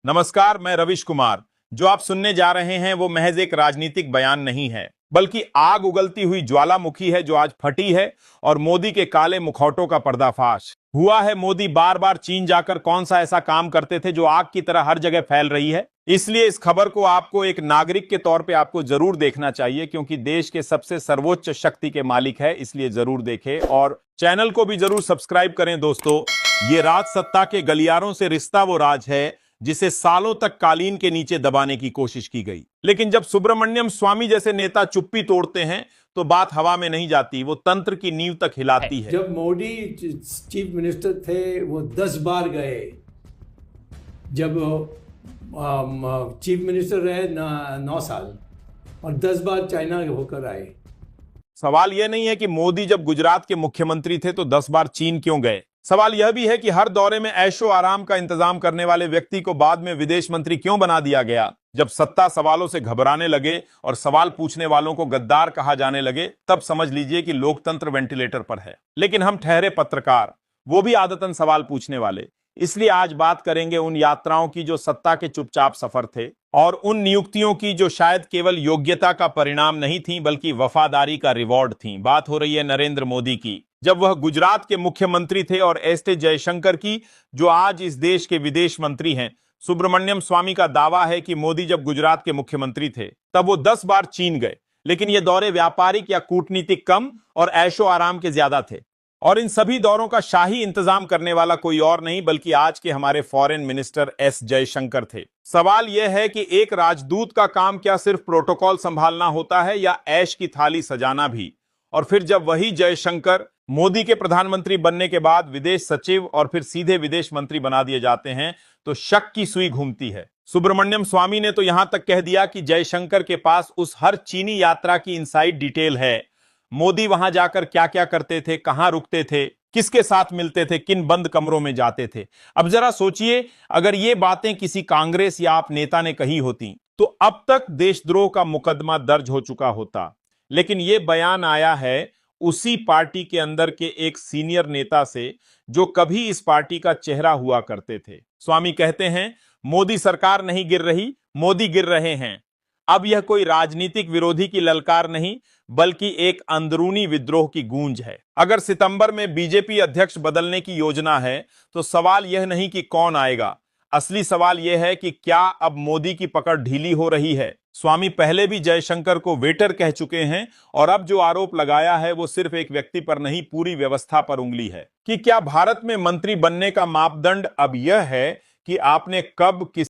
नमस्कार, मैं रविश कुमार। जो आप सुनने जा रहे हैं वो महज एक राजनीतिक बयान नहीं है, बल्कि आग उगलती हुई ज्वालामुखी है जो आज फटी है और मोदी के काले मुखौटों का पर्दाफाश हुआ है। मोदी बार बार चीन जाकर कौन सा ऐसा काम करते थे जो आग की तरह हर जगह फैल रही है। इसलिए इस खबर को आपको एक नागरिक के तौर पे आपको जरूर देखना चाहिए, क्योंकि देश के सबसे सर्वोच्च शक्ति के मालिक है, इसलिए जरूर देखें और चैनल को भी जरूर सब्सक्राइब करें। दोस्तों, ये राज सत्ता के गलियारों से रिश्ता वो राज है जिसे सालों तक कालीन के नीचे दबाने की कोशिश की गई, लेकिन जब सुब्रमण्यम स्वामी जैसे नेता चुप्पी तोड़ते हैं तो बात हवा में नहीं जाती, वो तंत्र की नींव तक हिलाती है। जब मोदी चीफ मिनिस्टर थे वो 10 बार गए। जब चीफ मिनिस्टर रहे 9 साल और 10 बार चाइना होकर आए। सवाल यह नहीं है कि मोदी जब गुजरात के मुख्यमंत्री थे तो 10 बार चीन क्यों गए। सवाल यह भी है कि हर दौरे में ऐशो आराम का इंतजाम करने वाले व्यक्ति को बाद में विदेश मंत्री क्यों बना दिया गया। जब सत्ता सवालों से घबराने लगे और सवाल पूछने वालों को गद्दार कहा जाने लगे, तब समझ लीजिए कि लोकतंत्र वेंटिलेटर पर है। लेकिन हम ठहरे पत्रकार, वो भी आदतन सवाल पूछने वाले, इसलिए आज बात करेंगे उन यात्राओं की जो सत्ता के चुपचाप सफर थे, और उन नियुक्तियों की जो शायद केवल योग्यता का परिणाम नहीं थी बल्कि वफादारी का रिवॉर्ड थी। बात हो रही है नरेंद्र मोदी की, जब वह गुजरात के मुख्यमंत्री थे, और एस जयशंकर की, जो आज इस देश के विदेश मंत्री हैं। सुब्रमण्यम स्वामी का दावा है कि मोदी जब गुजरात के मुख्यमंत्री थे तब वो 10 बार चीन गए, लेकिन ये दौरे व्यापारिक या कूटनीतिक कम और ऐशो आराम के ज्यादा थे। और इन सभी दौरों का शाही इंतजाम करने वाला कोई और नहीं बल्कि आज के हमारे फॉरेन मिनिस्टर एस जयशंकर थे। सवाल यह है कि एक राजदूत का काम क्या सिर्फ प्रोटोकॉल संभालना होता है या ऐश की थाली सजाना भी। और फिर जब वही जयशंकर मोदी के प्रधानमंत्री बनने के बाद विदेश सचिव और फिर सीधे विदेश मंत्री बना दिए जाते हैं तो शक की सुई घूमती है। सुब्रमण्यम स्वामी ने तो यहां तक कह दिया कि जयशंकर के पास उस हर चीनी यात्रा की इनसाइड डिटेल है। मोदी वहां जाकर क्या क्या करते थे, कहां रुकते थे, किसके साथ मिलते थे, किन बंद कमरों में जाते थे। अब जरा सोचिए, अगर ये बातें किसी कांग्रेस या आप नेता ने कही होती तो अब तक देशद्रोह का मुकदमा दर्ज हो चुका होता। लेकिन यह बयान आया है उसी पार्टी के अंदर के एक सीनियर नेता से जो कभी इस पार्टी का चेहरा हुआ करते थे। स्वामी कहते हैं, मोदी सरकार नहीं गिर रही, मोदी गिर रहे हैं। अब यह कोई राजनीतिक विरोधी की ललकार नहीं बल्कि एक अंदरूनी विद्रोह की गूंज है। अगर सितंबर में बीजेपी अध्यक्ष बदलने की योजना है तो सवाल यह नहीं कि कौन आएगा, असली सवाल यह है कि क्या अब मोदी की पकड़ ढीली हो रही है। स्वामी पहले भी जयशंकर को वेटर कह चुके हैं और अब जो आरोप लगाया है वो सिर्फ एक व्यक्ति पर नहीं, पूरी व्यवस्था पर उंगली है कि क्या भारत में मंत्री बनने का मापदंड अब यह है कि आपने कब किस